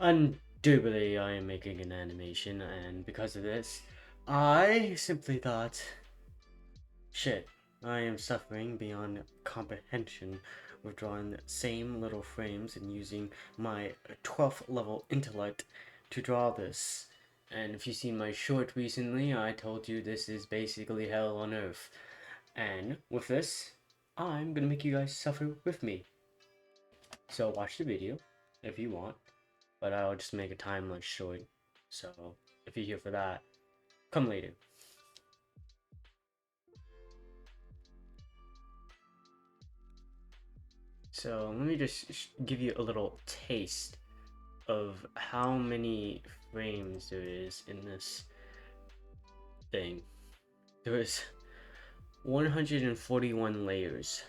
Indubitably, I am making an animation, and because of this, I simply thought, shit, I am suffering beyond comprehension with drawing the same little frames and using my 12th level intellect to draw this. And if you've seen my short recently, I told you this is basically hell on earth. And with this, I'm gonna make you guys suffer with me. So watch the video if you want, but I'll just make a timeline short. So if you're here for that, come later. So let me just give you a little taste of how many frames there is in this thing. There is 141 layers,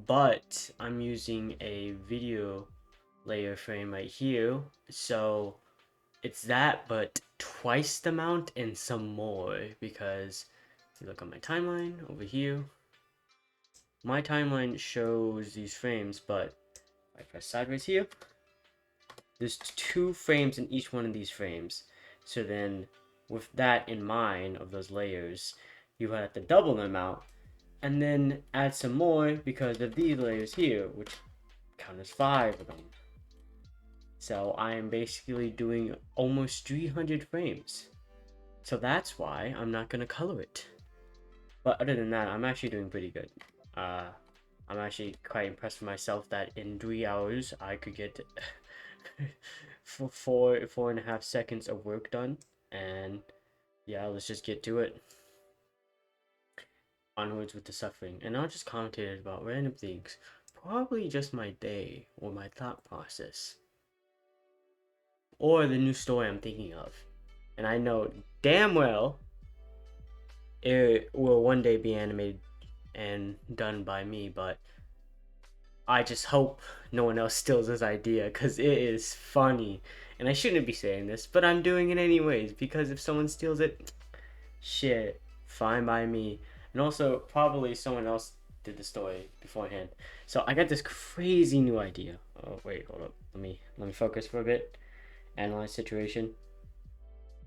but I'm using a video layer frame right here, so it's that but twice the amount and some more, because if you look on my timeline over here, my timeline shows these frames, but if I press sideways here, there's 2 frames in each one of these frames. So then with that in mind of those layers, you have to double them out and then add some more because of these layers here, which count as 5 of them. So I am basically doing almost 300 frames. So that's why I'm not going to color it. But other than that, I'm actually doing pretty good. Uh, I'm actually quite impressed with myself that in 3 hours I could get for 4.5 seconds of work done. And yeah, let's just get to it. Onwards with the suffering. And I just commented about random things. Probably just my day or my thought process. Or the new story I'm thinking of. And I know damn well it will one day be animated and done by me, but I just hope no one else steals this idea because it is funny. And I shouldn't be saying this, but I'm doing it anyways because if someone steals it, shit, fine by me. And also, probably someone else did the story beforehand. So I got this crazy new idea. Oh wait, hold up. Let me focus for a bit. Analyze situation.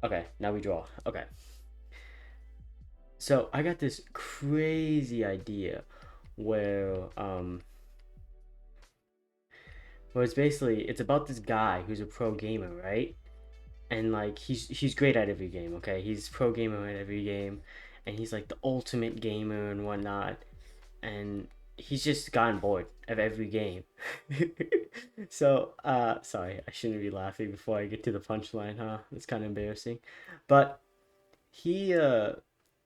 Okay, now we draw. Okay. So I got this crazy idea where it's basically it's about this guy who's a pro gamer, right? And like he's great at every game, okay? He's pro gamer at every game, and he's like the ultimate gamer and whatnot. And he's just gotten bored of every game. So sorry, I shouldn't be laughing before I get to the punchline, huh? It's kind of embarrassing. But he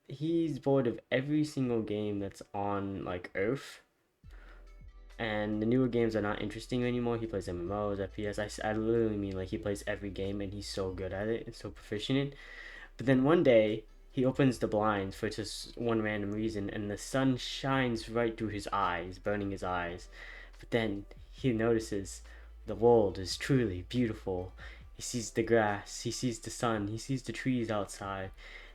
he's bored of every single game that's on like Earth, and the newer games are not interesting anymore. He plays MMOs, FPS. I literally mean like he plays every game and he's so good at it and so proficient in. But then one day he opens the blinds for just one random reason, and the sun shines right through his eyes, burning his eyes. But then he notices the world is truly beautiful. He sees the grass, he sees the sun, he sees the trees outside,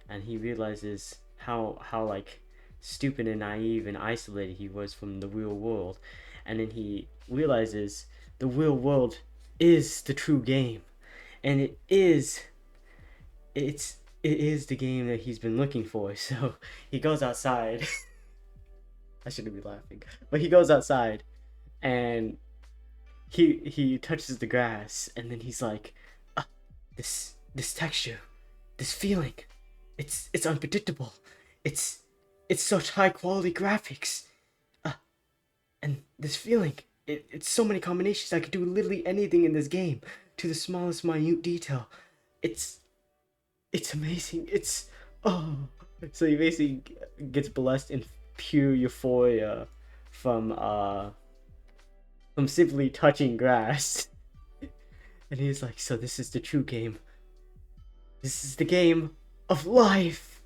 and he realizes how like stupid and naive and isolated he was from the real world. And then he realizes the real world is the true game, and it's it is the game that he's been looking for. So he goes outside. I shouldn't be laughing, but he goes outside and he touches the grass, and then he's like, ah, this texture, this feeling, it's unpredictable. It's it's such high quality graphics. Ah, and this feeling, it's so many combinations. I could do literally anything in this game to the smallest minute detail. It's it's amazing. It's oh, so he basically gets blessed in pure euphoria from uh from simply touching grass. And he's like, so this is the true game. This is the game of life.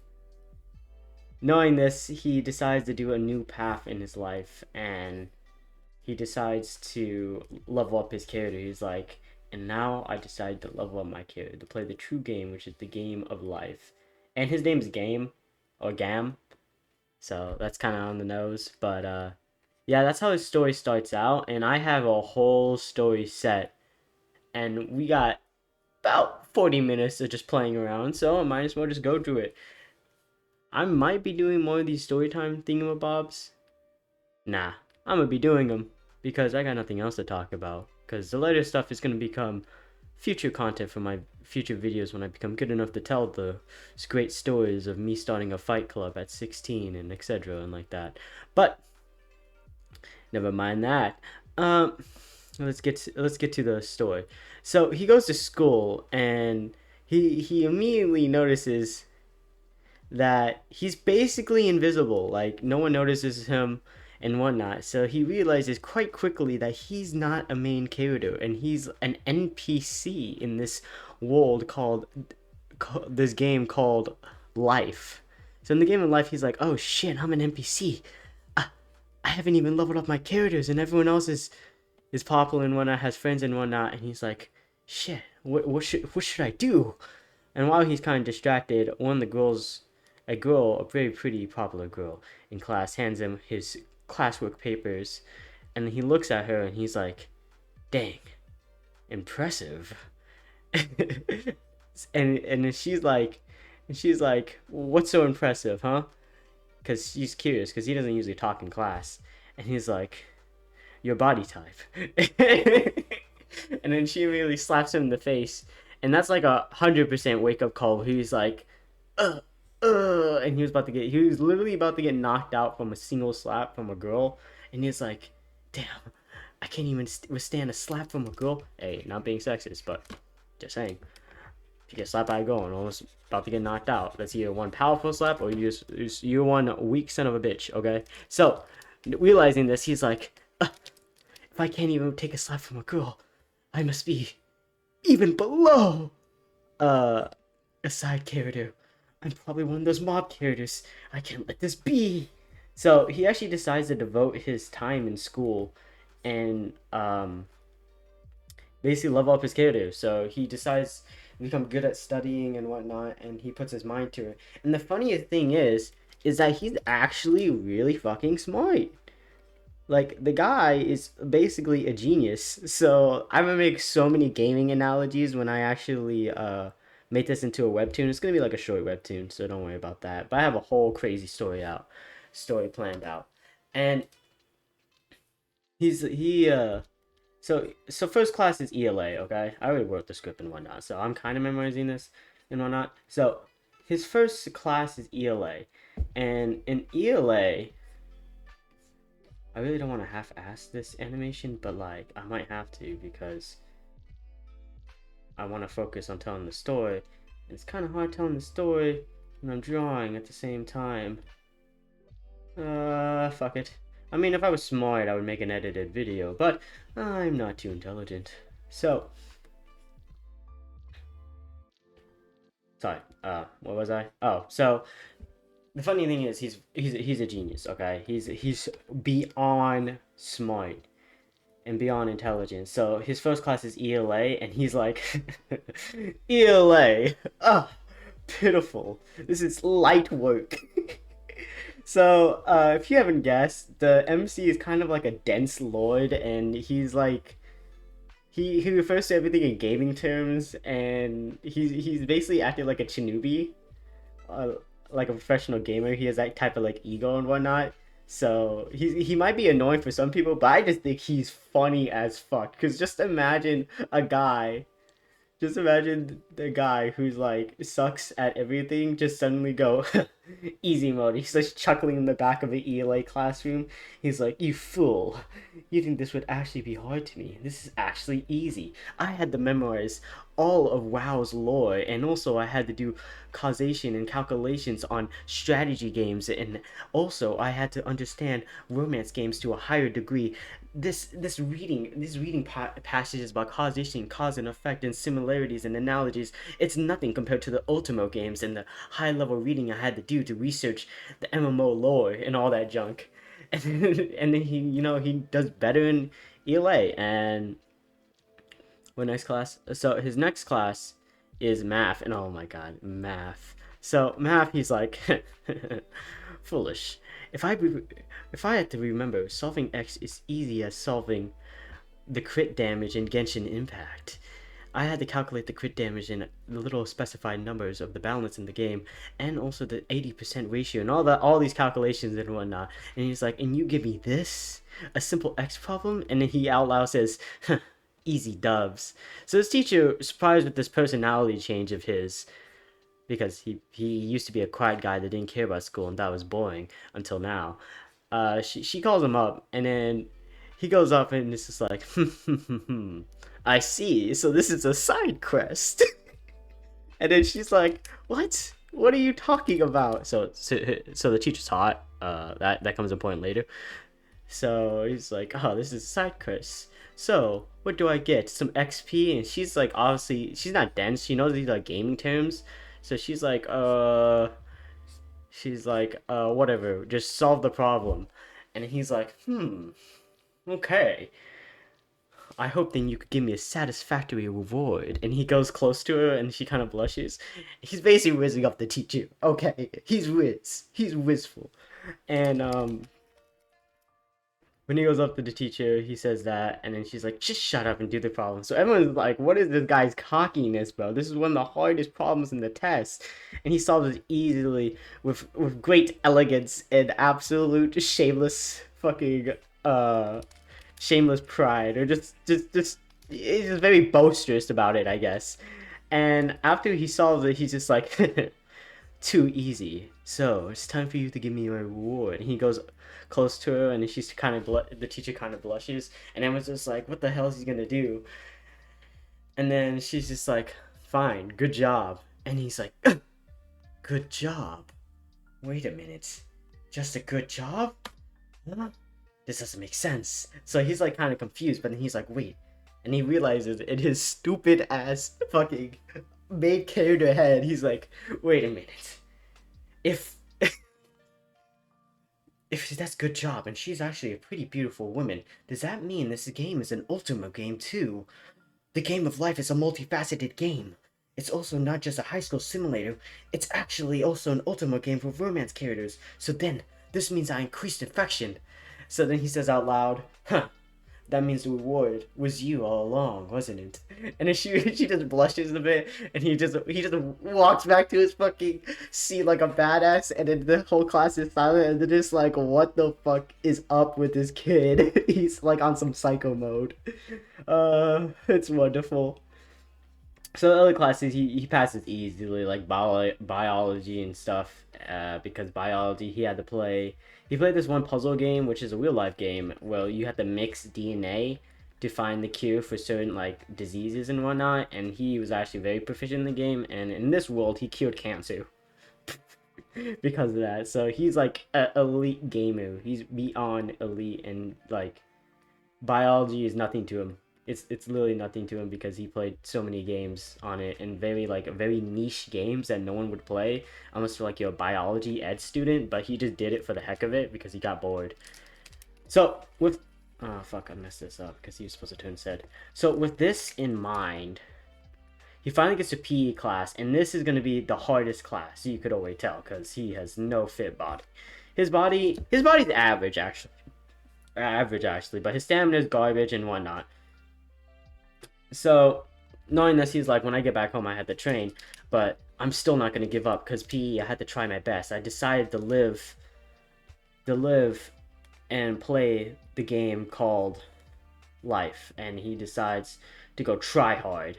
Knowing this, he decides to do a new path in his life, and he decides to level up his character. He's like, and now I decide to level up my character to play the true game, which is the game of life. And his name's Game, or Gam, so that's kind of on the nose. But yeah, that's how his story starts out, and I have a whole story set and we got about 40 minutes of just playing around, so I might as well just go through it. I might be doing more of these storytime thingamabobs. Nah, I'm gonna be doing them because I got nothing else to talk about. Because the later stuff is gonna become future content for my future videos when I become good enough to tell the great stories of me starting a fight club at 16 and etc. and like that. But never mind that. Um, let's get to the story. So he goes to school and he immediately notices that he's basically invisible. Like no one notices him and whatnot. So he realizes quite quickly that he's not a main character and he's an NPC in this world called this game called Life. So in the game of Life, he's like, "Oh shit, I'm an NPC. I haven't even leveled up my characters, and everyone else is popular and whatnot, has friends and whatnot." And he's like, "Shit, what should I do?" And while he's kind of distracted, one of the girls, a very pretty, popular girl in class, hands him his classwork papers, and he looks at her and he's like, "Dang, impressive." and she's like, "What's so impressive, huh?" Because she's curious, because he doesn't usually talk in class, and he's like, "Your body type." And then she immediately slaps him in the face, and that's like 100% wake up call. He's like, uh, and he was literally about to get knocked out from a single slap from a girl, and he's like, "Damn, I can't even withstand a slap from a girl." Hey, not being sexist, but just saying. If you get slapped by a girl and almost about to get knocked out, that's either one powerful slap or you're one weak son of a bitch. Okay, so realizing this, he's like, if I can't even take a slap from a girl, I must be even below uh, a side character. I'm probably one of those mob characters. I can't let this be. So he actually decides to devote his time in school and basically level up his character. So he decides to become good at studying and whatnot, and he puts his mind to it. And the funniest thing is that he's actually really fucking smart. Like the guy is basically a genius. So I'm gonna make so many gaming analogies when I actually make this into a webtoon. It's gonna be like a short webtoon, so don't worry about that. But I have a whole crazy story planned out, and he so first class is ELA. Okay, I already wrote the script and whatnot, so I'm kind of memorizing this and whatnot. So his first class is ELA, and in ELA, I really don't want to half-ass this animation, but like I might have to because I want to focus on telling the story. It's kind of hard telling the story when I'm drawing at the same time. Fuck it. I mean, if I was smart, I would make an edited video, but I'm not too intelligent. So, sorry. What was I? Oh, so the funny thing is, he's a genius. Okay, he's beyond smart and beyond intelligent. So his first class is ELA, and he's like, ELA. Ah, pitiful. This is light work. So, if you haven't guessed, the MC is kind of like a dense lord, and he's like, he refers to everything in gaming terms, and he's basically acting like a Chinubi, uh, like a professional gamer. He has that type of like ego and whatnot. So he might be annoying for some people, but I just think he's funny as fuck. Cause just imagine the guy who's like sucks at everything just suddenly go easy mode. He's like chuckling in the back of the ELA classroom. He's like, "You fool. You think this would actually be hard to me? This is actually easy. I had to memorize all of WoW's lore, and also I had to do causation and calculations on strategy games, and also I had to understand romance games to a higher degree. This reading passages about causation, cause and effect, and similarities and analogies, it's nothing compared to the Ultimo games and the high level reading I had to do to research the MMO lore and all that junk." And then he does better in ELA. And what next class? So his next class is math, and oh my god, math. So math, he's like, foolish. If I had to remember, solving X is easy as solving the crit damage in Genshin Impact. I had to calculate the crit damage in the little specified numbers of the balance in the game, and also the 80% ratio, and all these calculations and whatnot. And he's like, and you give me this, a simple X problem, and then he out loud says, huh, easy dubs. So his teacher, surprised with this personality change of his, because he used to be a quiet guy that didn't care about school and that was boring until now. She calls him up, and then he goes up and it's just like, I see. So this is a side quest. And then she's like, what? What are you talking about? So the teacher's hot. That comes a point later. So he's like, oh, this is a side quest. So what do I get? Some XP? And she's like, obviously, she's not dense. She knows these are gaming terms. So she's like, whatever, just solve the problem. And he's like, okay. I hope then you could give me a satisfactory reward. And he goes close to her and she kind of blushes. He's basically whizzing up the teacher. Okay, he's whiz. He's whizful. And when he goes up to the teacher, he says that, and then she's like, just shut up and do the problem. So everyone's like, what is this guy's cockiness, bro? This is one of the hardest problems in the test. And he solves it easily with great elegance and absolute shameless shameless pride, or just he's just very boisterous about it, I guess. And after he solves it, he's just like, too easy. So it's time for you to give me my reward. And he goes close to her, and she's kind of the teacher kind of blushes, and everyone's just like, what the hell is he gonna do? And then she's just like, fine, good job. And he's like, good job? Wait a minute, just a good job? Huh? This doesn't make sense. So he's like kind of confused, but then he's like, wait. And he realizes in his stupid ass fucking main character head, he's like, wait a minute. If that's good job, and she's actually a pretty beautiful woman, does that mean this game is an Ultima game too? The game of life is a multifaceted game. It's also not just a high school simulator, it's actually also an Ultima game for romance characters. So then, this means I increased affection. So then he says out loud, huh, that means the reward was you all along, wasn't it? And then she just blushes a bit, and he just walks back to his fucking seat like a badass, and then the whole class is silent, and they're just like, what the fuck is up with this kid? He's like on some psycho mode. It's wonderful. So the other classes he passes easily, like biology and stuff, because biology he played this one puzzle game, which is a real life game where you have to mix DNA to find the cure for certain like diseases and whatnot, and he was actually very proficient in the game, and in this world he cured cancer because of that. So he's like an elite gamer. He's beyond elite, and like biology is nothing to him. It's literally nothing to him because he played so many games on it, and very niche games that no one would play unless you're like your biology ed student, but he just did it for the heck of it because he got bored. So with oh fuck, I messed this up because he was supposed to turn said. So with this in mind, he finally gets to PE class, and this is going to be the hardest class. You could already tell because he has no fit body. His body's average actually, but his stamina is garbage and whatnot. So, knowing this, he's like, when I get back home, I have to train, but I'm still not going to give up because PE, I had to try my best. I decided to live and play the game called life, and he decides to go try hard.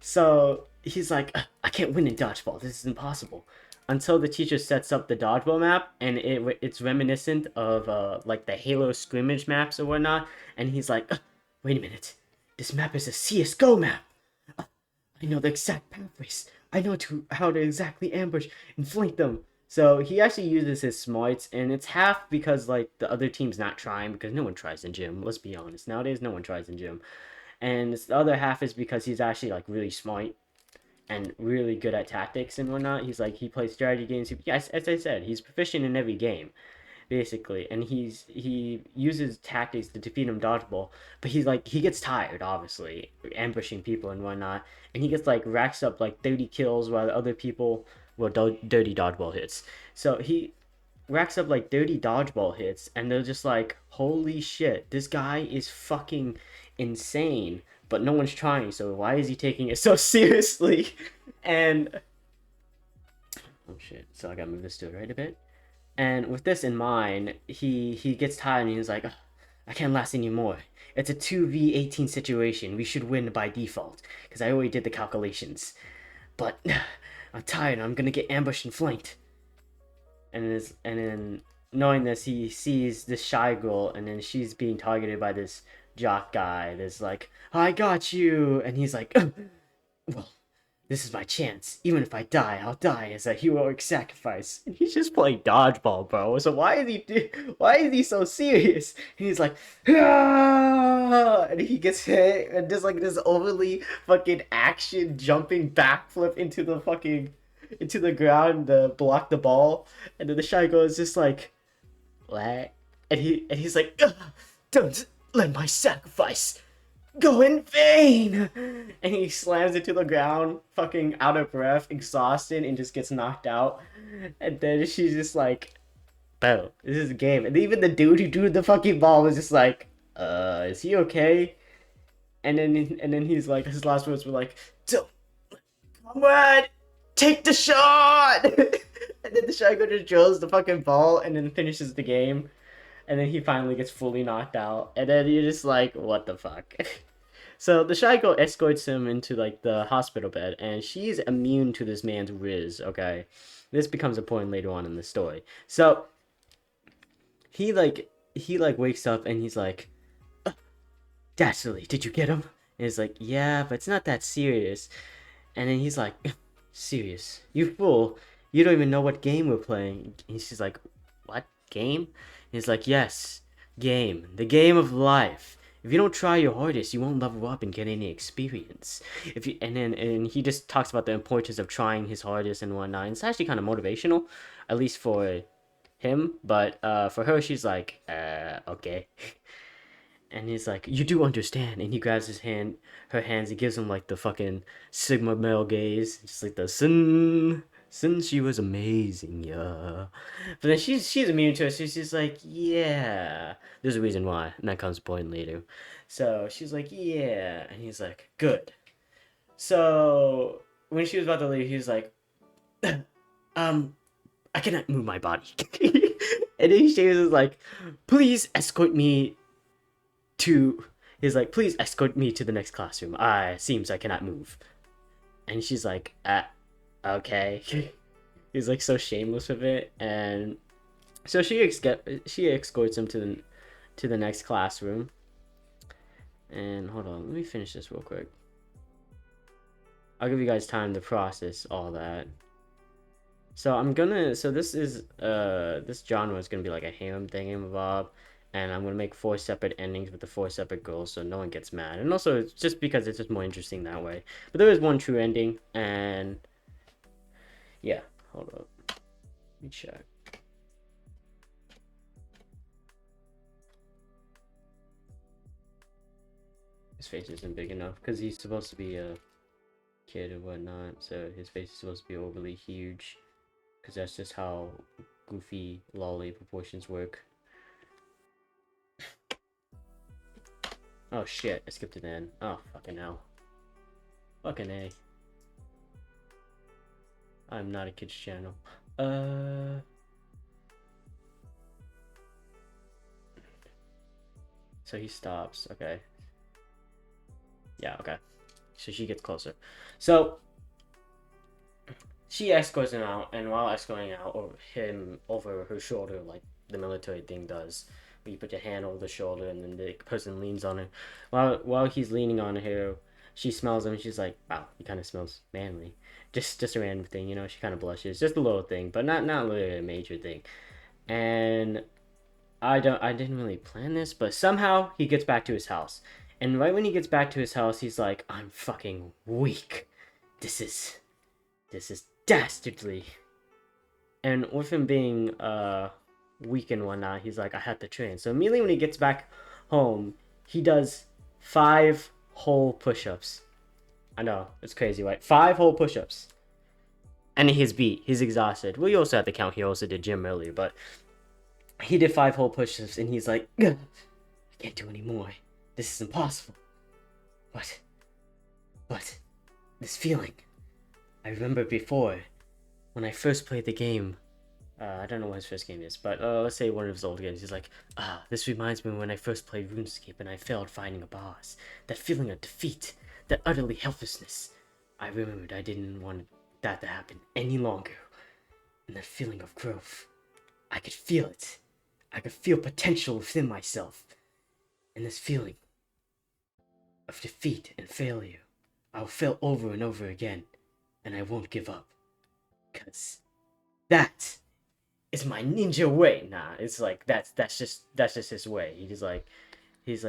So, he's like, I can't win in dodgeball. This is impossible. Until the teacher sets up the dodgeball map, and it's reminiscent of like the Halo scrimmage maps or whatnot, and he's like, wait a minute. This map is a CSGO map. I know the exact pathways. I know how to exactly ambush and flank them. So he actually uses his smarts, and it's half because like the other team's not trying, because no one tries in gym. Let's be honest. Nowadays, no one tries in gym. And the other half is because he's actually like really smart and really good at tactics and whatnot. He's like, he plays strategy games. Yes, as I said, he's proficient in every game, basically, and he uses tactics to defeat him dodgeball, but he gets tired, obviously, ambushing people and whatnot, and he gets like racks up like 30 kills while other people dirty dodgeball hits. So he racks up like 30 dodgeball hits, and they're just like, holy shit, this guy is fucking insane. but no one's trying, so why is he taking it so seriously? And oh shit, so I gotta move this to the right a bit. And with this in mind, he gets tired and he's like, "Ugh, I can't last anymore. It's a 2v18 situation. We should win by default, because I already did the calculations. But I'm tired and I'm gonna get ambushed and flanked." And then knowing this, he sees this shy girl, and then she's being targeted by this jock guy that's like, "I got you," and he's like, "Well, this is my chance. Even if I die, I'll die as a heroic sacrifice." And he's just playing dodgeball, bro. So why is he so serious? And he's like, "Ah!" And he gets hit and does like this overly fucking action jumping backflip into the ground to block the ball. And then the shy girl is just like, "What?" And he's like, "Ugh, don't let my sacrifice go in vain." And he slams into the ground, fucking out of breath, exhausted, and just gets knocked out. And then she's just like, "Bro, this is a game." And even the dude who threw the fucking ball was just like, is he okay?" And then he's like, his last words were like, "Don't, come on, take the shot." And then the shy girl just drills the fucking ball and then finishes the game. And then he finally gets fully knocked out. And then you're just like, what the fuck? So the shy girl escorts him into like the hospital bed, and she's immune to this man's riz, okay? This becomes important later on in the story. So he wakes up and he's like, "Dastardly, did you get him?" And he's like, "Yeah, but it's not that serious." And then he's like, "Serious? You fool. You don't even know what game we're playing." And she's like, "What game?" And he's like, "Yes, game. The game of life. If you don't try your hardest, you won't level up and get any experience." And he just talks about the importance of trying his hardest and whatnot. And it's actually kind of motivational, at least for him. But for her, she's like, okay." And he's like, "You do understand." And he grabs her hands. He gives him like the fucking Sigma male gaze, just like the sin. Since she was amazing, yeah. But then she's immune to it, so she's like, "Yeah." There's a reason why, and that comes to point later. So she's like, "Yeah," and he's like, "Good." So when she was about to leave, he was like, "I cannot move my body." And then she was like, "Please escort me to." He's like, "Please escort me to the next classroom. Seems I cannot move." And she's like, "Okay." He's like so shameless with it, and so she escorts him to the next classroom. And hold on, let me finish this real quick. I'll give you guys time to process all that. So this genre is gonna be like a ham thingamabob, and I'm gonna make 4 separate endings with the 4 separate girls, so no one gets mad. And also, it's just because it's just more interesting that way. But there is one true ending, and yeah, hold up, let me check. His face isn't big enough because he's supposed to be a kid and whatnot, so his face is supposed to be overly huge, because that's just how goofy lolly proportions work. Oh shit, I skipped an N. Oh fucking hell. Fucking A. I'm not a kid's channel. So he stops, okay. Yeah, okay. So she gets closer. So she escorts him out, and while escorting out him over her shoulder, like the military thing does, where you put your hand over the shoulder and then the person leans on her. While he's leaning on her, she smells him and she's like, "Wow, he kind of smells manly." Just a random thing, you know. She kind of blushes, just a little thing, but not really a major thing. And I didn't really plan this, but somehow he gets back to his house. And right when he gets back to his house, he's like, "I'm fucking weak. This is dastardly." And with him being weak and whatnot, he's like, "I had to train." So immediately when he gets back home, he does 5 whole push-ups. I know, it's crazy, right? 5 whole push-ups. And he's beat. He's exhausted. Well, you also have to count he also did gym earlier, but he did 5 whole push-ups, and he's like, "I can't do any more. This is impossible." But, but, this feeling. I remember before, when I first played the game, I don't know what his first game is, but let's say one of his old games. He's like, this reminds me when I first played RuneScape and I failed finding a boss. That feeling of defeat, that utterly helplessness. I remembered I didn't want that to happen any longer. And that feeling of growth. I could feel it. I could feel potential within myself. And this feeling of defeat and failure, I'll fail over and over again, and I won't give up. 'Cause that is my ninja way. Nah, it's like that's just his way. He's like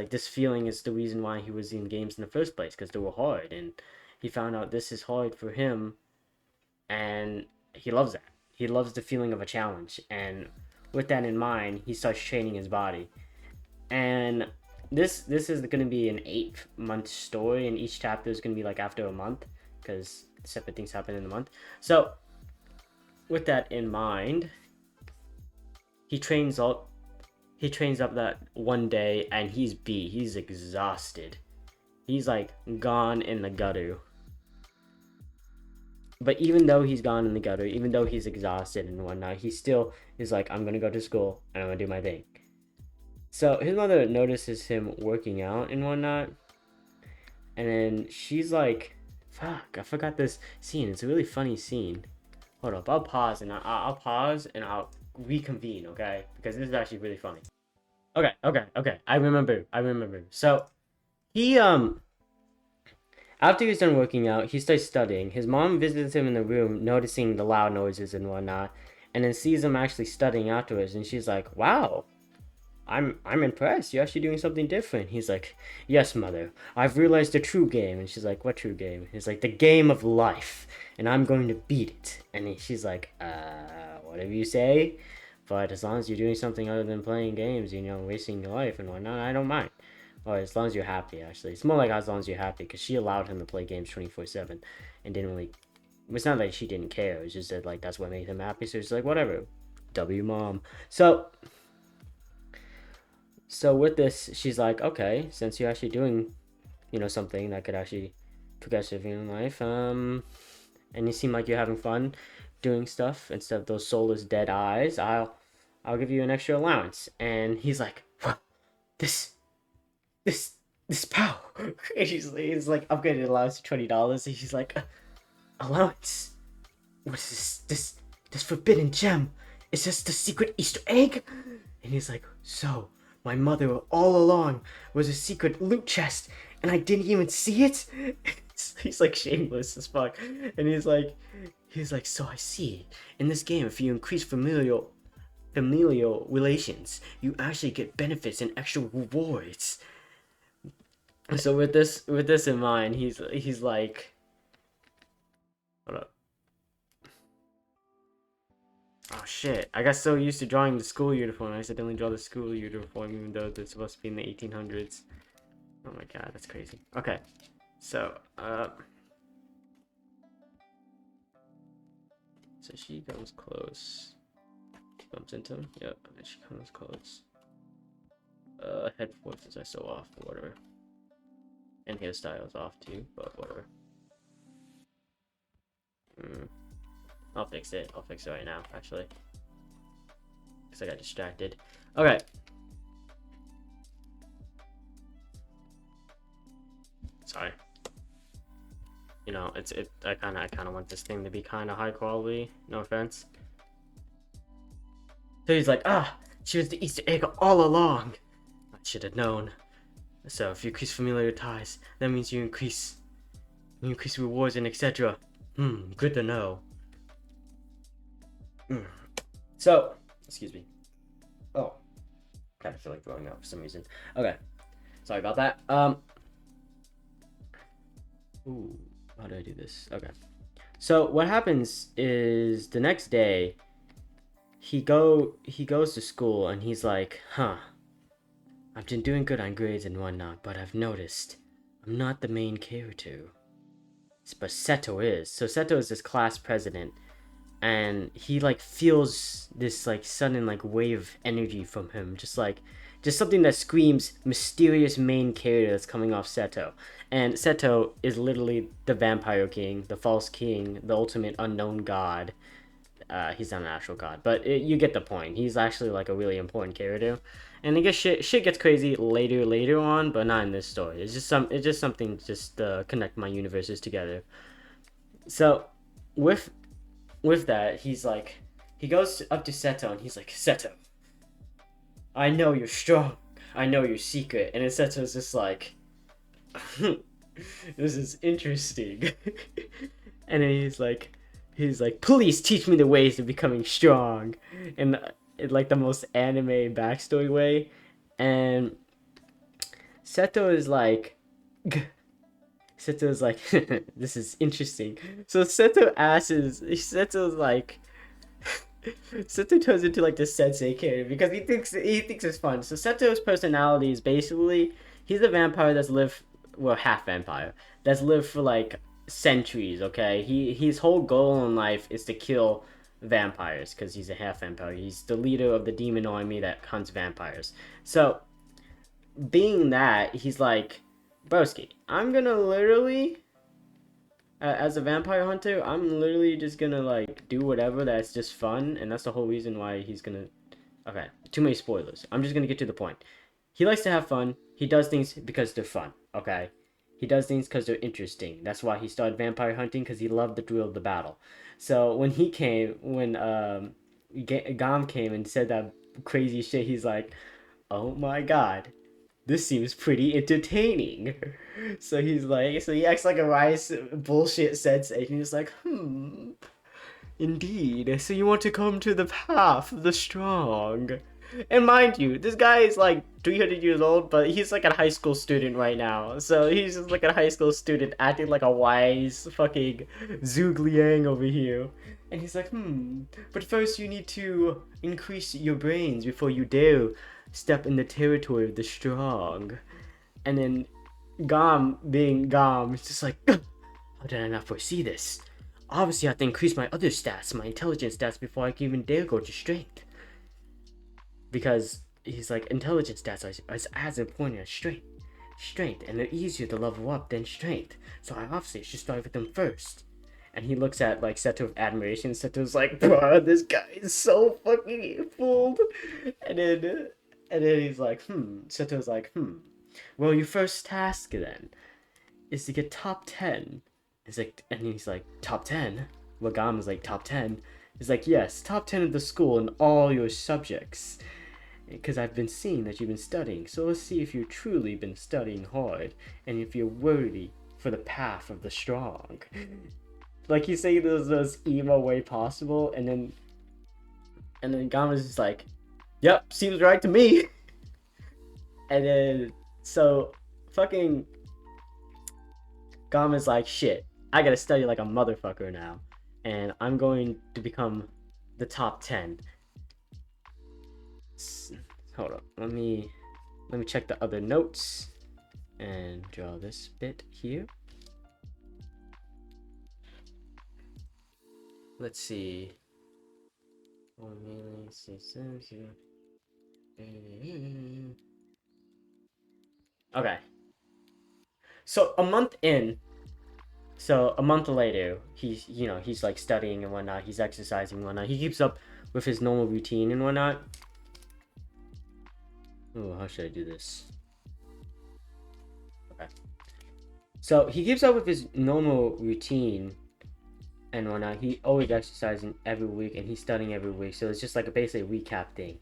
this feeling is the reason why he was in games in the first place, because they were hard, and he found out this is hard for him, and he loves that. He loves the feeling of a challenge, and with that in mind, he starts training his body. And this is going to be an 8-month story, and each chapter is going to be like after a month, because separate things happen in the month. So with that in mind, he trains up that one day, and he's beat. He's exhausted. He's like gone in the gutter. But even though he's gone in the gutter, even though he's exhausted and whatnot, he still is like, I'm gonna go to school and I'm gonna do my thing. So his mother notices him working out and whatnot, and then she's like, fuck, I forgot this scene. It's a really funny scene. Hold up, I'll pause and I'll reconvene, okay? Because this is actually really funny. Okay. I remember. So he after he's done working out, he starts studying. His mom visits him in the room, noticing the loud noises and whatnot, and then sees him actually studying afterwards, and she's like, wow, I'm impressed. You're actually doing something different. He's like, yes, mother, I've realized the true game. And she's like, what true game? He's like, the game of life, and I'm going to beat it. And she's like, whatever you say, but as long as you're doing something other than playing games, wasting your life and whatnot, I don't mind. Or as long as you're happy, actually. It's more like as long as you're happy, because she allowed him to play games 24/7 and didn't really... It's not like she didn't care. It's just that, like, that's what made him happy. So she's like, whatever. W mom. So with this, she's like, okay, since you're actually doing, something that could actually progress in your life, and you seem like you're having fun doing stuff instead of those soulless dead eyes, I'll give you an extra allowance. And he's like, what? This power. He's like, upgraded allowance to $20. And he's like, allowance? What is this forbidden gem? Is this the secret Easter egg? And he's like, so my mother all along was a secret loot chest, and I didn't even see it? He's like shameless as fuck. And he's like, so I see. In this game, if you increase familial relations, you actually get benefits and extra rewards. So with this in mind, he's like, hold up. Oh shit, I got so used to drawing the school uniform, I accidentally draw the school uniform even though it's supposed to be in the 1800s. Oh my god, that's crazy. Okay, so she comes close. Bumps into him. Yep, and she comes close. Head forces are so off, or whatever. And hairstyle is off too, but whatever. I'll fix it. I'll fix it right now, actually. Because I got distracted. Okay. Sorry. I kind of want this thing to be kind of high quality. No offense. So he's like, she was the Easter egg all along. I should have known. So if you increase familiar ties, that means you increase rewards and etc. Good to know. So, excuse me. Oh, kind of feel like throwing up for some reason. Okay, sorry about that. Ooh, how do I do this? Okay. So what happens is the next day, he goes to school and he's like, I've been doing good on grades and whatnot, but I've noticed I'm not the main character. But Seto is. So Seto is this class president, and he like feels this like sudden like wave of energy from him, just like Just something that screams mysterious main character that's coming off Seto. And Seto is literally the vampire king, the false king, the ultimate unknown god. He's not an actual god, but you get the point. He's actually like a really important character. And I guess shit gets crazy later on, but not in this story. It's just something just to connect my universes together. So with that, he goes up to Seto and he's like, Seto, I know you're strong. I know your secret. And Seto's just like, this is interesting. And then he's like, please teach me the ways of becoming strong. And in like the most anime backstory way. And Seto is like, this is interesting. So Seto's like, Seto turns into like the sensei character because he thinks it's fun. So Seto's personality is basically he's a vampire that's lived, well, half vampire that's lived for like centuries. Okay, his whole goal in life is to kill vampires because he's a half vampire. He's the leader of the demon army that hunts vampires. So being that, he's like, broski, I'm gonna literally as a vampire hunter, I'm literally just gonna like do whatever that's just fun, and that's the whole reason why he's gonna. Okay, too many spoilers. I'm just gonna get to the point. He likes to have fun. He does things because they're fun. Okay, he does things because they're interesting. That's why he started vampire hunting, because he loved the thrill of the battle. So when Gam came and said that crazy shit, he's like, oh my god, this seems pretty entertaining. So he acts like a rice bullshit sensei, and he's like, indeed. So you want to come to the path of the strong. And mind you, this guy is like 300 years old, but he's like a high school student right now. So he's just like a high school student acting like a wise fucking Zhuge Liang over here. And he's like, but first you need to increase your brains before you dare step in the territory of the strong. And then Gam, being Gam, is just like, how did I not foresee this? Obviously I have to increase my other stats, my intelligence stats, before I can even dare go to strength. Because he's like, intelligence stats are as important as strength, and they're easier to level up than strength, so I obviously should start with them first. And he looks at like Seto with admiration. Seto's like, bro, this guy is so fucking fooled. And then he's like, Seto's like, well, your first task then is to get top 10. It's like, and he's like, top 10? Wagam is like, top 10? He's like, yes, top 10 of the school in all your subjects. Because I've been seeing that you've been studying, so let's see if you've truly been studying hard, and if you're worthy for the path of the strong. Like, he's saying this the most emo way possible, and then Gama's just like, yep, seems right to me. And then, so, fucking Gama's like, shit, I gotta study like a motherfucker now, and I'm going to become the top 10. Hold up, let me check the other notes and draw this bit here. Let's see. Okay, so a month later, he's like studying and whatnot, he's exercising and whatnot, he keeps up with his normal routine and whatnot. Oh, how should I do this? Okay. So he keeps up with his normal routine and whatnot. He always exercising every week and he's studying every week. So it's just like basically a recap thing.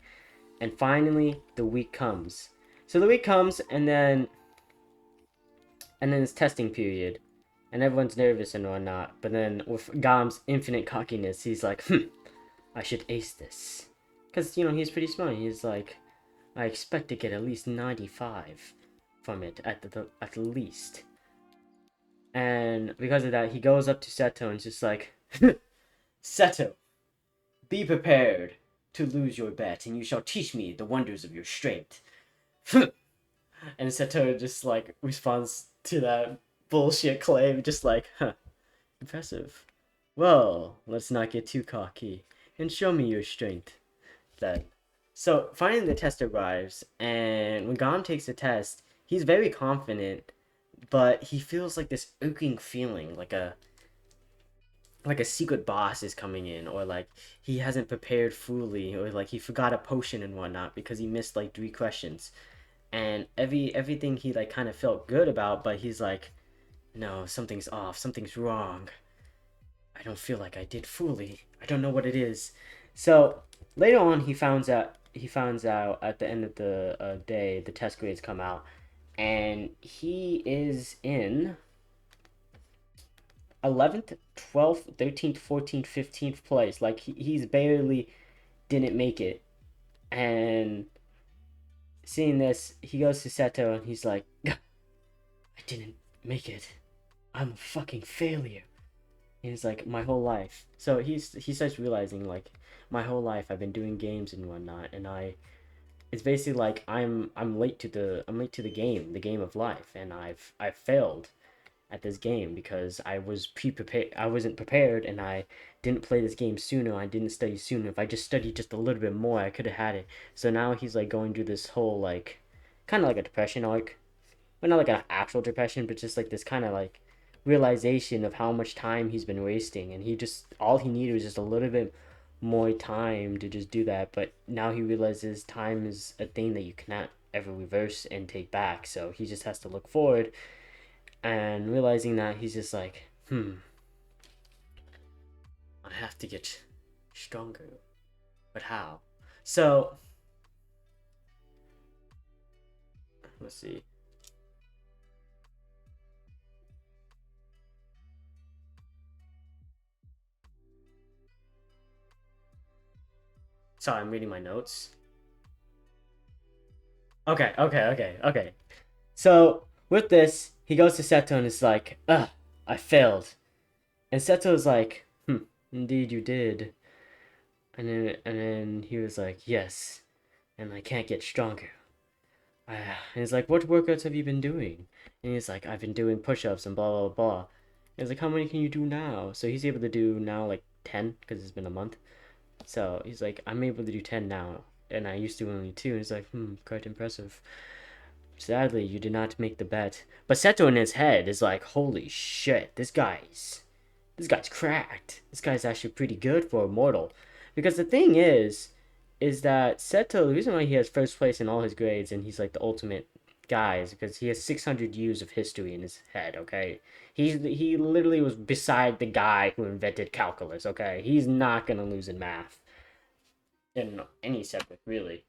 And finally, the week comes. So the week comes and then it's testing period. And everyone's nervous and whatnot. But then with Gam's infinite cockiness, he's like, I should ace this. Because, he's pretty smart. He's like, I expect to get at least 95 from it, at the least. And because of that, he goes up to Seto and just like, Seto, be prepared to lose your bet, and you shall teach me the wonders of your strength. And Seto just like responds to that bullshit claim, just like, impressive. Well, let's not get too cocky, and show me your strength, then. So finally the test arrives, and when Gom takes the test, he's very confident, but he feels like this aching feeling, like a secret boss is coming in, or like he hasn't prepared fully, or like he forgot a potion and whatnot because he missed like 3 questions. And everything he like kind of felt good about, but he's like, no, something's off, something's wrong. I don't feel like I did fully. I don't know what it is. So later on, he finds out at the end of the day, the test grades come out, and he is in 11th, 12th, 13th, 14th, 15th place. Like he's barely didn't make it. And seeing this, he goes to Seto and he's like, I didn't make it. I'm a fucking failure. And it's like my whole life. So he starts realizing like my whole life I've been doing games and whatnot, and it's basically like I'm late to the game, the game of life, and I've failed at this game because I wasn't prepared, and I didn't play this game sooner. I didn't study sooner. If I just studied just a little bit more, I could have had it. So now he's like going through this whole like kind of like a depression arc, but not like an actual depression, but just like this kind of like realization of how much time he's been wasting, and he just all he needed was just a little bit more time to just do that. But now he realizes time is a thing that you cannot ever reverse and take back, so he just has to look forward. And realizing that, he's just like, I have to get stronger, but how? So let's see. Sorry, I'm reading my notes. Okay. So with this, he goes to Seto and is like, ugh, I failed. And Seto's like, indeed you did. And then he was like, yes, and I can't get stronger. And he's like, what workouts have you been doing? And he's like, I've been doing push-ups and blah blah blah. And he's like, how many can you do now? So he's able to do now like 10 because it's been a month. So he's like, I'm able to do 10 now, and I used to only 2. And he's like, quite impressive. Sadly, you did not make the bet. But Seto in his head is like, holy shit, this guy's cracked. This guy's actually pretty good for a mortal. Because the thing is that Seto, the reason why he has first place in all his grades and he's like the ultimate guy is because he has 600 years of history in his head, okay? He literally was beside the guy who invented calculus, okay? He's not gonna lose in math. In any subject, really.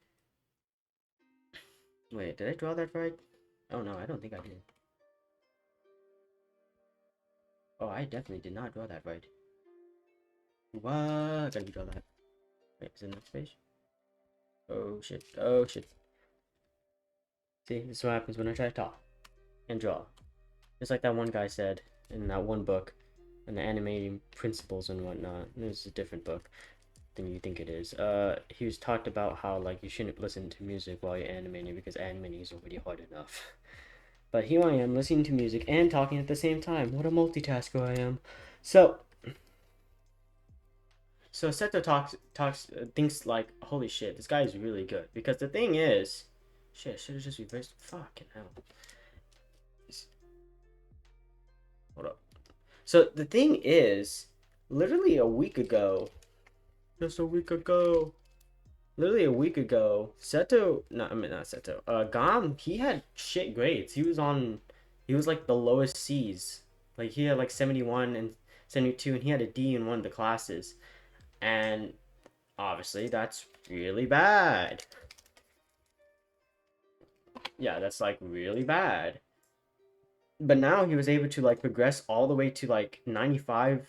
Wait, did I draw that right? Oh no, I don't think I did. Oh, I definitely did not draw that right. What? Gotta draw that. Wait, is it next page? Oh shit. Oh shit. See, this is what happens when I try to talk and draw. Just like that one guy said in that one book, and the animating principles and whatnot. This is a different book than you think it is. He was talked about how like you shouldn't listen to music while you're animating because animating is already hard enough. But here I am listening to music and talking at the same time. What a multitasker I am. So, so Seto thinks like, holy shit, this guy is really good. Because the thing is, shit, should have just reversed. Fucking hell. Hold up. So the thing is, literally a week ago, just a week ago, literally a week ago, Seto, no, I mean not Seto, Gam, he had shit grades. He was like the lowest C's. Like he had like 71 and 72, and he had a D in one of the classes. And obviously that's really bad. Yeah, that's like really bad. But now he was able to like progress all the way to like 95%,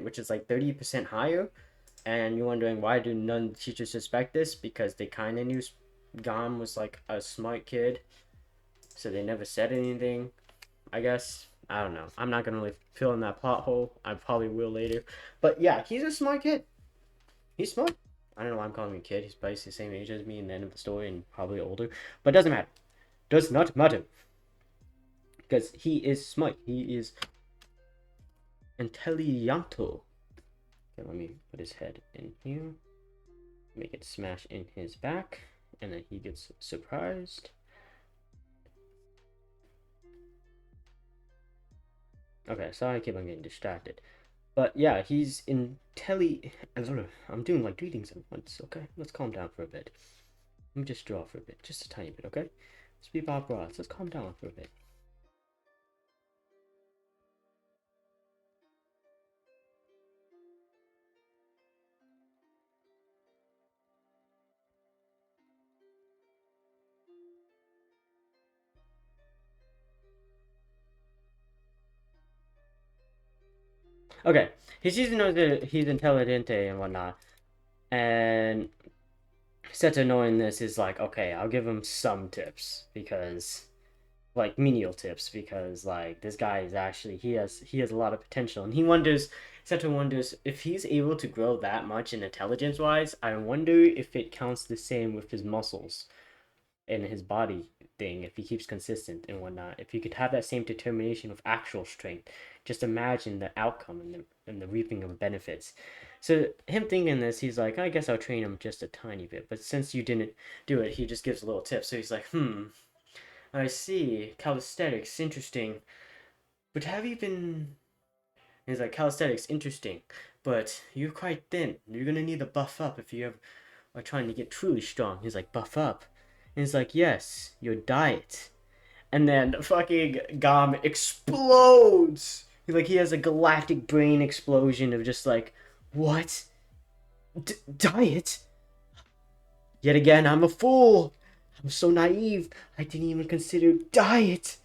which is like 30% higher. And you're wondering why do none of the teachers suspect this? Because they kind of knew Gam was like a smart kid, so they never said anything. I guess I don't know. I'm not gonna really fill in that plot hole. I probably will later. But yeah, he's a smart kid. He's smart. I don't know why I'm calling him a kid. He's basically the same age as me in the end of the story and probably older. But it doesn't matter. Does not matter. Because he is smart. He is intelligento. Okay, let me put his head in here. make it smash in his back, and then he gets surprised. Okay, sorry I keep on getting distracted. But yeah, he's I'm doing like three things at once, okay? Let's calm down for a bit. Let me just draw for a bit, just a tiny bit, okay? Speed Bob Ross, let's calm down for a bit. Okay, he sees to know that he's intelligente and whatnot, and Seto knowing this is like, okay, I'll give him some tips because, like, menial tips because like this guy is actually he has a lot of potential, and Seto wonders if he's able to grow that much in intelligence wise. I wonder if it counts the same with his muscles and his body thing if he keeps consistent and whatnot. If he could have that same determination with actual strength, just imagine the outcome and the reaping of benefits. So him thinking this, he's like, I guess I'll train him just a tiny bit. But since you didn't do it, he just gives a little tip. So he's like, I see. Calisthenics, interesting. But have you been? He's like, calisthenics, interesting. But you're quite thin. You're gonna need to buff up if you are trying to get truly strong. He's like, buff up. And he's like, yes, your diet. And then fucking Gom explodes. He has a galactic brain explosion of just like, what? Diet? Yet again, I'm a fool. I'm so naive. I didn't even consider diet.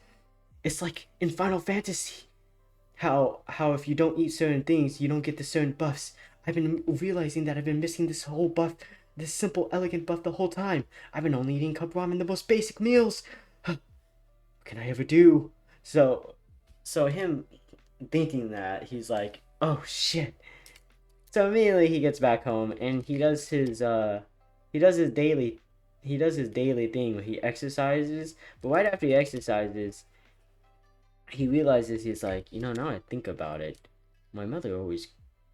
It's like in Final Fantasy. How if you don't eat certain things, you don't get the certain buffs. I've been realizing that I've been missing this whole buff, this simple, elegant buff the whole time. I've been only eating cup ramen, the most basic meals. What can I ever do? So him thinking that, he's like, oh shit. So immediately he gets back home and he does his daily thing where he exercises. But right after he exercises, he realizes, he's like, now I think about it, my mother always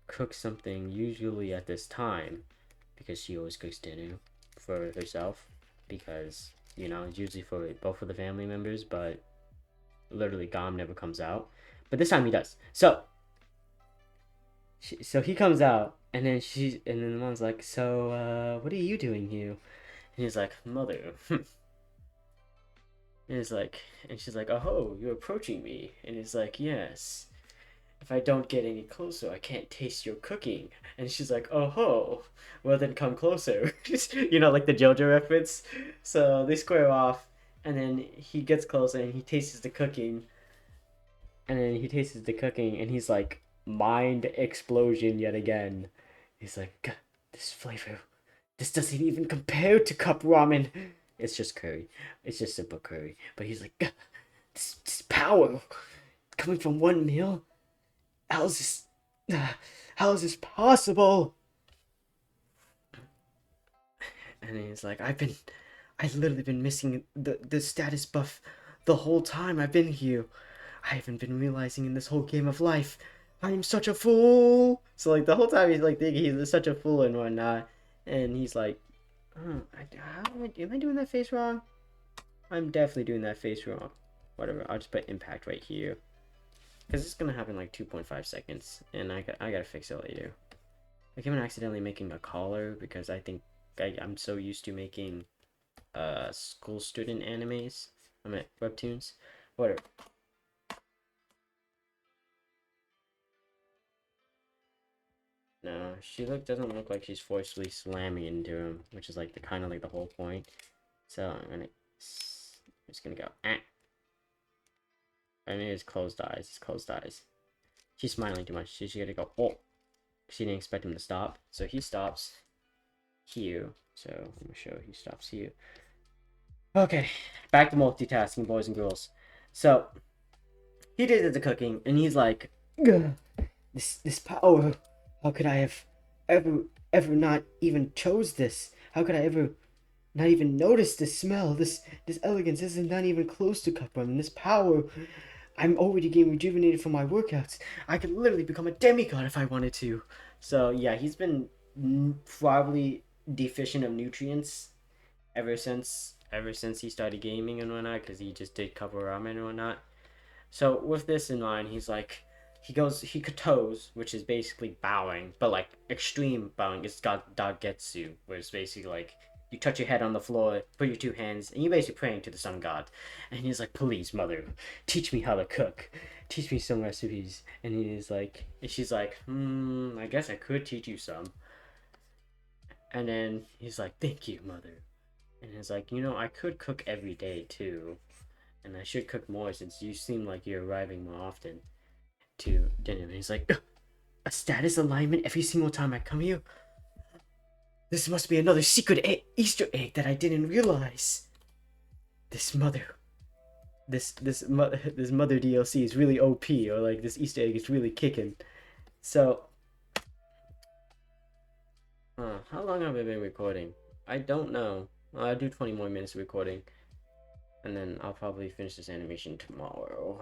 cooks something usually at this time because she always cooks dinner for herself because it's usually for both of the family members, but literally Gom never comes out, but this time he does. So he comes out, and then the mom's like, so what are you doing here? And he's like, mother. And she's like, oh, you're approaching me. And he's like, yes. If I don't get any closer, I can't taste your cooking. And she's like, oh ho, well then come closer. Like the JoJo reference. So they square off, and then he gets closer and he tastes the cooking. And he's like, mind explosion yet again. He's like, this flavor, this doesn't even compare to cup ramen. It's just curry. It's just simple curry. But he's like, this power coming from one meal? How is this possible? And he's like, I've literally been missing the status buff the whole time I've been here. I haven't been realizing in this whole game of life. I am such a fool. So like the whole time he's like thinking he's such a fool and whatnot. And he's like, am I doing that face wrong? I'm definitely doing that face wrong. Whatever, I'll just put impact right here. Because it's going to happen in like 2.5 seconds. And I gotta fix it later. I keep on accidentally making a collar because I think I'm so used to making school student animes. I mean webtoons. Whatever. No, she doesn't look like she's forcefully slamming into him, which is like the kind of like the whole point. So I'm just gonna go. I mean, it's closed eyes. It's closed eyes. She's smiling too much. She's gonna go. Oh, she didn't expect him to stop, so he stops here. So I'm gonna show he stops here. Okay, back to multitasking, boys and girls. So he did the cooking, and he's like, this power. How could I have ever not even chose this? How could I ever not even notice this smell? This elegance isn't not even close to cup ramen. This power. I'm already getting rejuvenated from my workouts. I could literally become a demigod if I wanted to. So yeah, he's been probably deficient of nutrients ever since he started gaming and whatnot, because he just did cover ramen and whatnot. So with this in mind, he's like, he kotos, which is basically bowing, but like extreme bowing. It's got dagetsu, where it's basically like you touch your head on the floor, put your two hands, and you're basically praying to the sun god. And he's like, please, mother, teach me how to cook. Teach me some recipes. And she's like, I guess I could teach you some. And then he's like, thank you, mother. And he's like, I could cook every day too. And I should cook more since you seem like you're arriving more often to dinner. And he's like, a status alignment every single time I come here? This must be another secret Easter egg that I didn't realize. This mother, this mother DLC is really OP, or like this Easter egg is really kicking. So, how long have I been recording? I don't know. I'll do 20 more minutes of recording, and then I'll probably finish this animation tomorrow.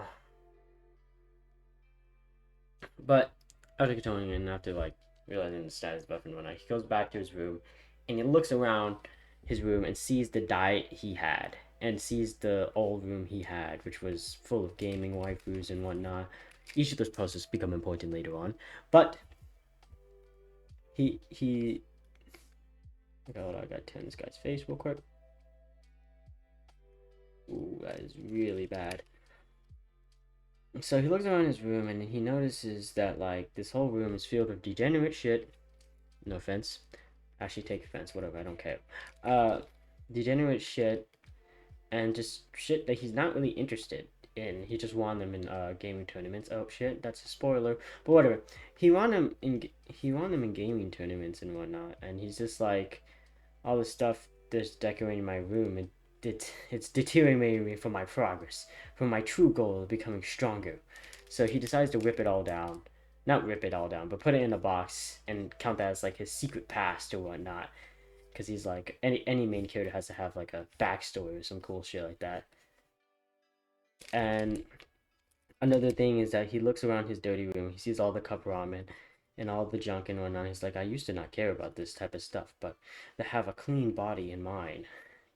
But after continuing and after like realizing the status buff and whatnot, he goes back to his room and he looks around his room and sees the diet he had and sees the old room he had, which was full of gaming waifus and whatnot. Each of those processes become important later on, but he I got 10 this guy's face real quick. Ooh, that is really bad. So he looks around his room and he notices that like this whole room is filled with degenerate shit. No offense. Actually take offense, whatever, I don't care. Degenerate shit and just shit that he's not really interested in. He just won them in gaming tournaments. Oh shit, that's a spoiler. But whatever. He won them in gaming tournaments and whatnot, and he's just like all the stuff that's decorating my room and it's deteriorating me from my progress, from my true goal of becoming stronger. So he decides to rip it all down. Not rip it all down, but put it in a box and count that as like his secret past or whatnot. Because he's like, any main character has to have like a backstory or some cool shit like that. And another thing is that he looks around his dirty room, he sees all the cup ramen and all the junk and whatnot. He's like, I used to not care about this type of stuff, but to have a clean body and mind,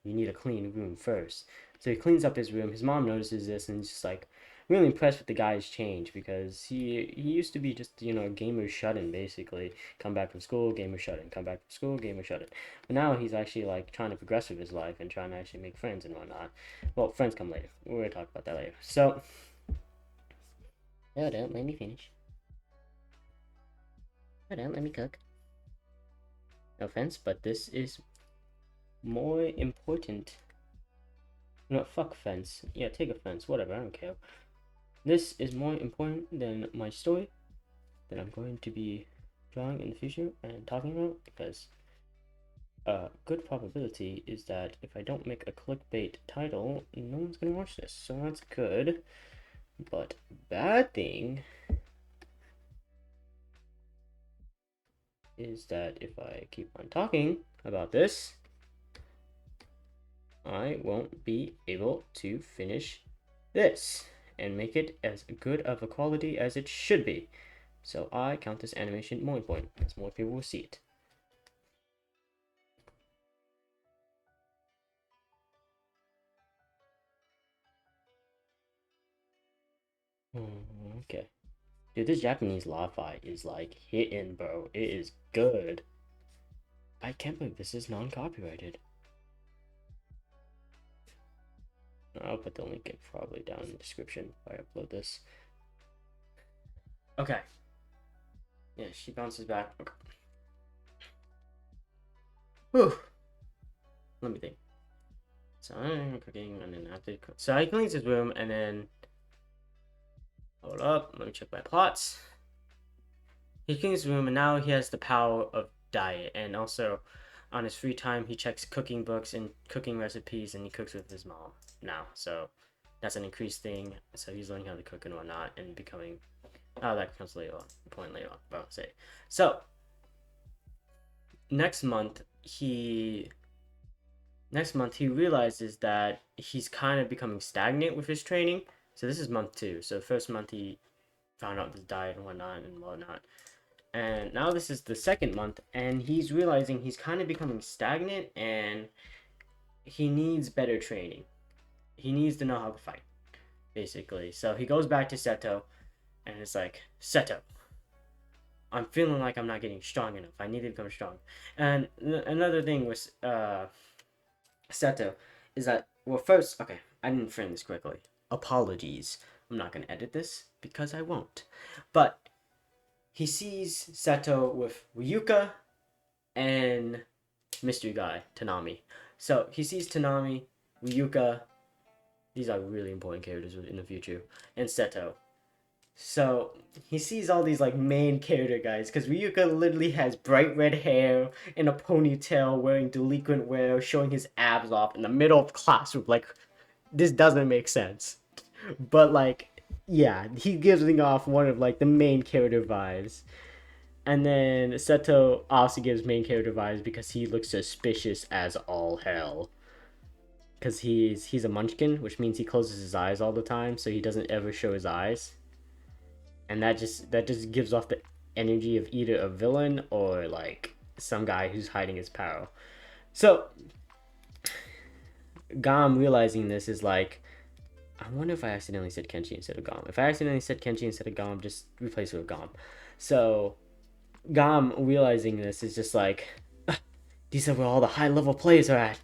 you need a clean room first. So he cleans up his room. His mom notices this and is just like really impressed with the guy's change, because he used to be just, a gamer shut-in basically. Come back from school, gamer shut-in. Come back from school, gamer shut-in. But now he's actually like trying to progress with his life and trying to actually make friends and whatnot. Well, friends come later. We're gonna talk about that later. So, hold up, let me finish. Hold up, let me cook. No offense, but this is more important. No, fuck offense. Yeah, take offense. Whatever, I don't care. This is more important than my story that I'm going to be drawing in the future and talking about, because good probability is that if I don't make a clickbait title, no one's gonna watch this. So that's good. But bad thing is that if I keep on talking about this, I won't be able to finish this and make it as good of a quality as it should be. So I count this animation more important, as more people will see it. Okay. Dude, this Japanese lo-fi is like hitting, bro. It is good. I can't believe this is non-copyrighted. I'll put the link probably down in the description if I upload this. Okay. Yeah, she bounces back. Okay. Whew. Let me think. So I'm cooking, and then after so he cleans his room, and then hold up, let me check my plots. He cleans his room, and now he has the power of diet, and also on his free time he checks cooking books and cooking recipes, and he cooks with his mom now. So that's an increased thing. So he's learning how to cook and whatnot, and becoming. Oh, that comes later on. The point later on. But I'll say. So next month he realizes that he's kind of becoming stagnant with his training. So this is month 2. So the first month he found out the diet and whatnot. And now this is the second month, and he's realizing he's kind of becoming stagnant, and he needs better training. He needs to know how to fight, basically. So he goes back to Seto, and it's like, Seto, I'm feeling like I'm not getting strong enough. I need to become strong. And another thing with Seto is that, well, first, okay, I didn't frame this correctly. Apologies. I'm not going to edit this because I won't. But he sees Seto with Ryuka and mystery guy, Tanami. So he sees Tanami, Ryuka, these are really important characters in the future, and Seto. So he sees all these like main character guys because Ryuka literally has bright red hair in a ponytail, wearing delinquent wear, showing his abs off in the middle of classroom. Like, this doesn't make sense. But like, yeah, he gives me off one of like the main character vibes. And then Seto also gives main character vibes because he looks suspicious as all hell. Because he's a munchkin, which means he closes his eyes all the time, so he doesn't ever show his eyes. And that just gives off the energy of either a villain or like some guy who's hiding his power. So Gam realizing this is like, I wonder if I accidentally said Kenshi instead of Gam. If I accidentally said Kenshi instead of Gam, just replace it with Gam. So Gam realizing this is just like, these are where all the high level players are at.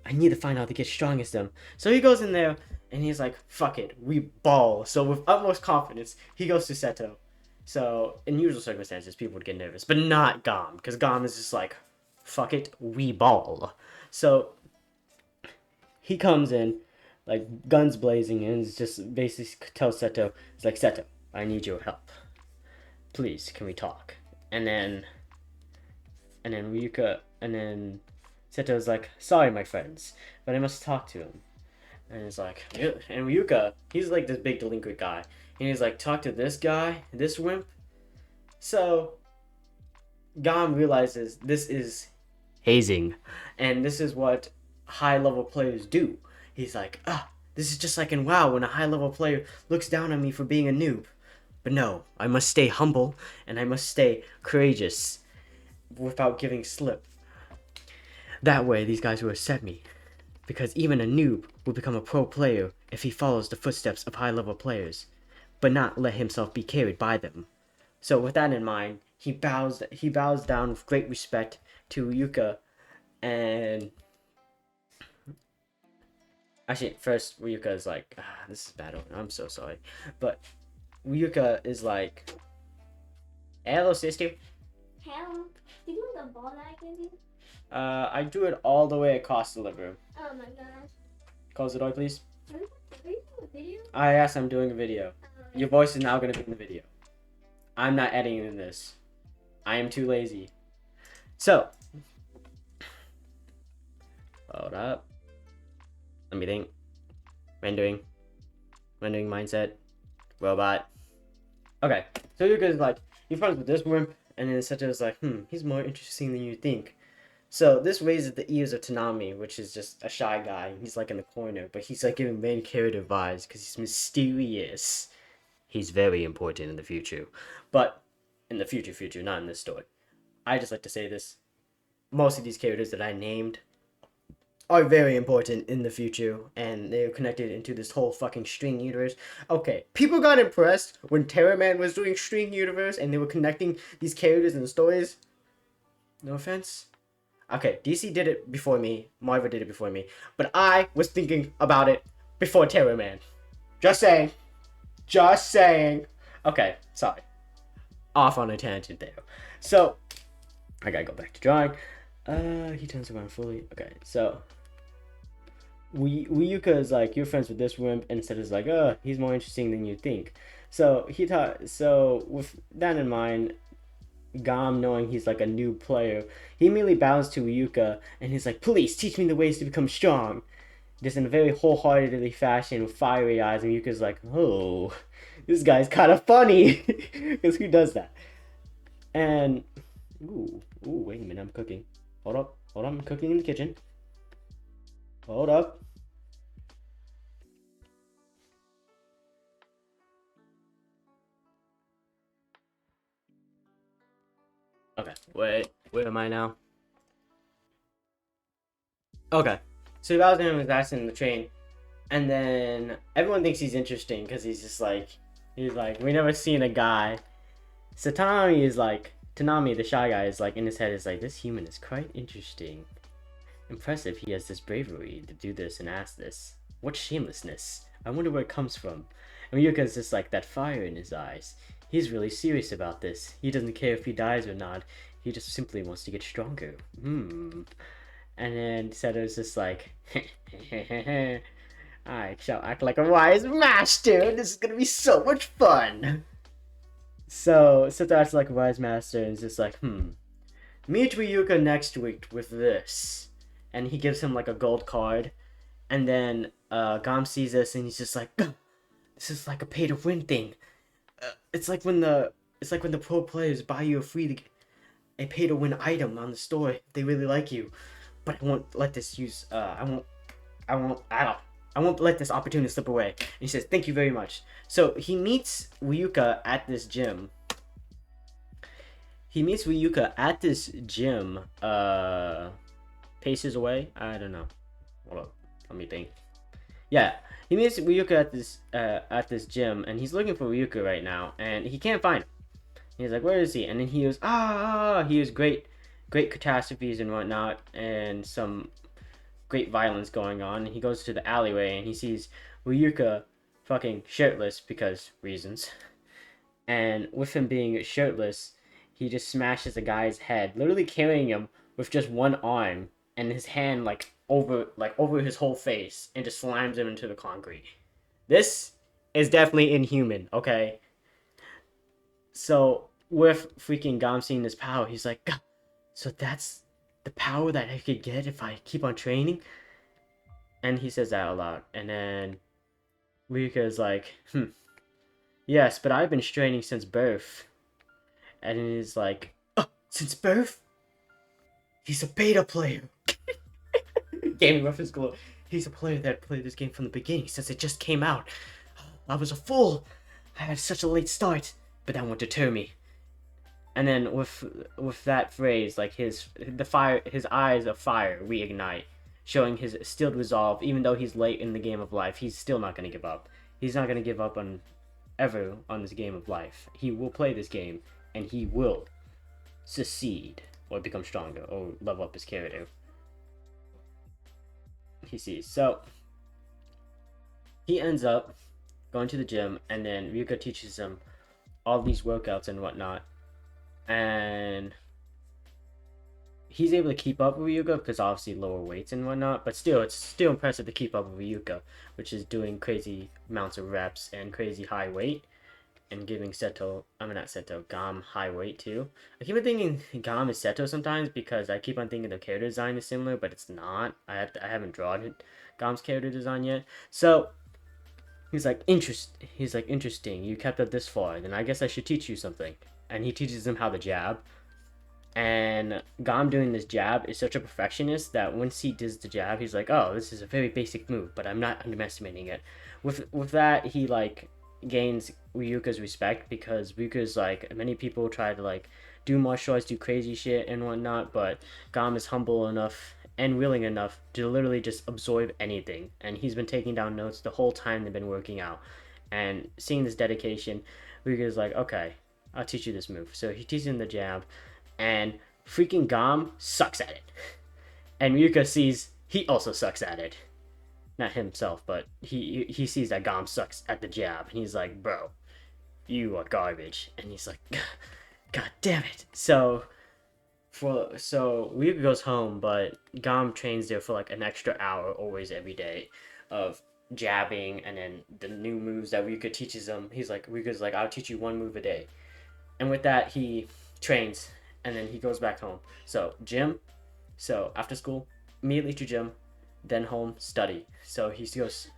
I need to find out to get strong as them. So he goes in there and he's like, fuck it, we ball. So with utmost confidence, he goes to Seto. So in usual circumstances, people would get nervous, but not Gam, because Gam is just like, fuck it, we ball. So he comes in, like guns blazing, and just basically tells Seto, it's like, Seto, I need your help. Please, can we talk? And then Ryuka, and then Seto's like, sorry, my friends, but I must talk to him. And it's like, yeah. And Ryuka, he's like this big delinquent guy. And he's like, talk to this guy, this wimp. So, Gam realizes this is hazing. And this is what high level players do. He's like, this is just like in WoW when a high level player looks down on me for being a noob. But no, I must stay humble and I must stay courageous without giving slip. That way, these guys will accept me. Because even a noob will become a pro player if he follows the footsteps of high-level players, but not let himself be carried by them. So with that in mind, he bows down with great respect to Ryuka, and actually, first Ryuka is like, this is bad. I'm so sorry, but Ryuka is like, hello, sister. Hello. Did you want the ball that I gave you? I drew it all the way across the living room. Oh my gosh. Close the door, please. Are you doing a video? Yes, I'm doing a video. Your voice is now going to be in the video. I'm not editing this. I am too lazy. So, hold up. Let me think. Rendering mindset. Robot. Okay, so you guys like, you're friends with this wimp, and then Seto's like, he's more interesting than you think. So this raises the ears of Tanami, which is just a shy guy. He's like in the corner, but he's like giving main character vibes because he's mysterious. He's very important in the future. But in the future, not in this story. I just like to say this. Most of these characters that I named are very important in the future, and they're connected into this whole fucking string universe. Okay, people got impressed when Terra Man was doing string universe and they were connecting these characters and the stories. No offense. Okay, DC did it before me, Marvel did it before me, but I was thinking about it before Terror Man. Just saying. Okay, sorry. Off on a tangent there. So, I gotta go back to drawing. He turns around fully. Okay, so Ryuka is like, you're friends with this wimp, and Seto's like, he's more interesting than you think. So so with that in mind, Gam, knowing he's like a new player, he immediately bows to Ryuka and he's like, please teach me the ways to become strong. Just in a very wholeheartedly fashion with fiery eyes, and Ryuka's like, oh, this guy's kind of funny. Because who does that? And, wait a minute, I'm cooking. Hold up, I'm cooking in the kitchen. Hold up. Wait, where am I now? Okay. So he bows down his ass in the train, and then everyone thinks he's interesting because he's like, we never seen a guy. So Tanami, the shy guy, is like in his head is like, this human is quite interesting. Impressive, he has this bravery to do this and ask this. What shamelessness. I wonder where it comes from. And Ryuka's just like that fire in his eyes. He's really serious about this. He doesn't care if he dies or not. He just simply wants to get stronger. And then Seto's just like, I shall act like a wise master. This is gonna be so much fun. So Seto acts like a wise master and is just like, meet Ryuka next week with this. And he gives him like a gold card. And then Gam sees this and he's just like, this is like a pay to win thing. It's like when the pro players buy you a pay to win item on the store if they really like you. But I won't let this I won't let this opportunity slip away. And he says, thank you very much. So he meets Ryuka at this gym. Paces away? I don't know. Hold up. Let me think. Yeah. He meets Ryuka at this gym, and he's looking for Ryuka right now, and he can't find him. He's like, where is he? And then he hears great catastrophes and whatnot, and some great violence going on. And he goes to the alleyway, and he sees Ryuka fucking shirtless because reasons. And with him being shirtless, he just smashes a guy's head, literally carrying him with just one arm, and his hand over his whole face, and just slams him into the concrete. This is definitely inhuman, okay? So with freaking Gam seeing this power, he's like, so that's the power that I could get if I keep on training? And he says that out loud. And then Ryuka is like, yes, but I've been training since birth. And he's like, since birth? He's a beta player. Gaming reference glow. He's a player that played this game from the beginning since it just came out. I was a fool. I had such a late start, but that won't deter me. And then with that phrase, like his eyes of fire reignite, showing his stilled resolve. Even though he's late in the game of life, he's still not gonna give up. He's not gonna give up on this game of life. He will play this game, and he will succeed or become stronger or level up his character. He sees. So he ends up going to the gym, and then Ryuka teaches him all these workouts and whatnot, and he's able to keep up with Ryuka because obviously lower weights and whatnot, but still, it's still impressive to keep up with Ryuka, which is doing crazy amounts of reps and crazy high weight, and giving Gam high weight too. I keep on thinking Gam is Seto sometimes because I keep on thinking the character design is similar, but it's not. I haven't drawn Gam's character design yet. So he's like, interesting. You kept up this far. Then I guess I should teach you something. And he teaches him how to jab. And Gam doing this jab is such a perfectionist that once he does the jab, he's like, oh, this is a very basic move, but I'm not underestimating it. With that, he like gains Ryuka's respect because Ryuka's like, many people try to like do martial arts, do crazy shit and whatnot, but Gam is humble enough and willing enough to literally just absorb anything. And he's been taking down notes the whole time they've been working out. And seeing this dedication, Ryuka's like, okay, I'll teach you this move. So he teaches him the jab, and freaking Gam sucks at it. And Ryuka sees he also sucks at it. Not himself, but he sees that Gam sucks at the jab, and he's like, bro, you are garbage. And he's like, god damn it. So Ryuka goes home, but Gam trains there for like an extra hour always every day of jabbing, and then the new moves that Ryuka teaches him. Ryuka's like, I'll teach you one move a day. And with that, he trains, and then he goes back home. So gym, so after school, immediately to gym, then home, study. So he goes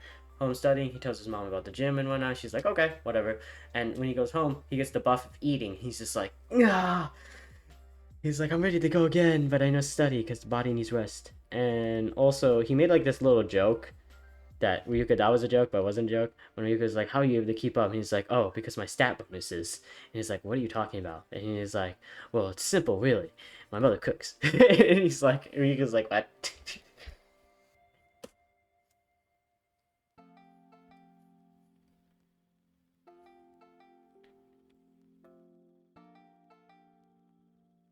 home studying, he tells his mom about the gym and whatnot. She's like, okay, whatever. And when he goes home, he gets the buff of eating. He's just like, ah. He's like, I'm ready to go again, but I know study because the body needs rest. And also, he made like this little joke that Ryuka, that was a joke, but it wasn't a joke. When Ryuka's like, how are you able to keep up? And he's like, oh, because my stat bonuses. And he's like, what are you talking about? And he's like, well, it's simple, really. My mother cooks. And he's like, Ryuka's like, what?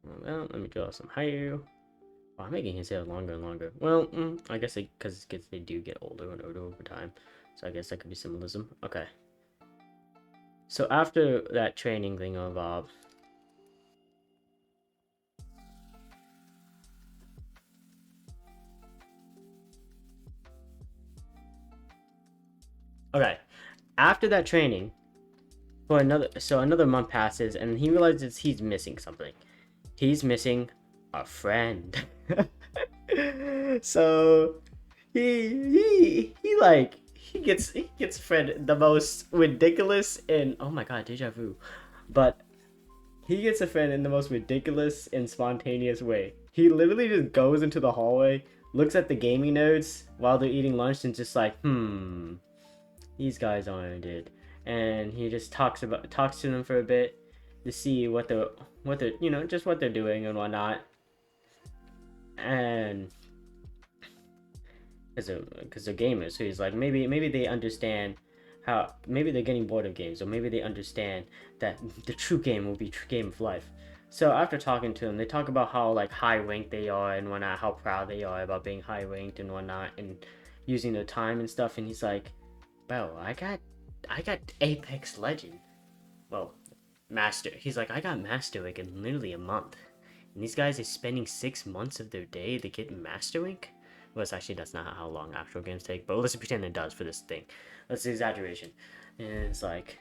Well, let me draw some hair. Oh, I'm making his hair longer and longer. Well, I guess because kids, they do get older and older over time. So I guess that could be symbolism. Okay. So after that training thing of okay, after that training, for another month passes, and he realizes he's missing something. He's missing a friend. So he gets friend the most ridiculous and oh my god, deja vu. But he gets a friend in the most ridiculous and spontaneous way. He literally just goes into the hallway, looks at the gaming nerds while they're eating lunch, and just like, these guys aren't it. And he just talks to them for a bit to see what they're just what they're doing and whatnot. And because they're gamers, so he's like, maybe they understand how, maybe they're getting bored of games, or maybe they understand that the true game will be true game of life. So after talking to them, they talk about how like high ranked they are and whatnot, how proud they are about being high ranked and whatnot, and using their time and stuff. And he's like, bro, I got Apex Legend. Well, Master. He's like, I got Master Rank in literally a month. And these guys are spending 6 months of their day to get Master Rank? Well, actually, that's not how long actual games take, but let's pretend it does for this thing. That's the exaggeration. And it's like,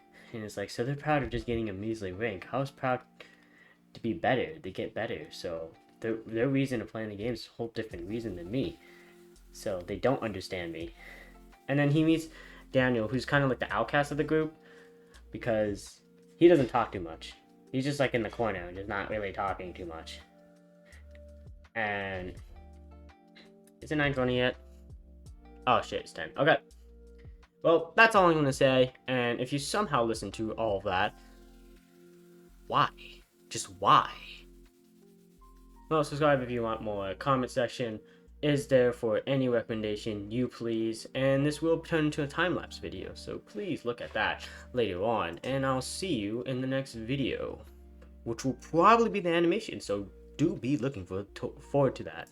so they're proud of just getting a measly rank. I was proud to be better, to get better. So their reason of playing the game is a whole different reason than me. So they don't understand me. And then he meets Daniel, who's kind of like the outcast of the group, because he doesn't talk too much. He's just like in the corner and just not really talking too much. And is it 9:20 yet? Oh shit, it's 10. Okay. Well, that's all I'm gonna say. And if you somehow listen to all of that, why? Just why? Well, subscribe if you want more. Comment section is there for any recommendation you please. And this will turn into a time-lapse video, so please look at that later on. And I'll see you in the next video, which will probably be the animation, so do be looking forward to that.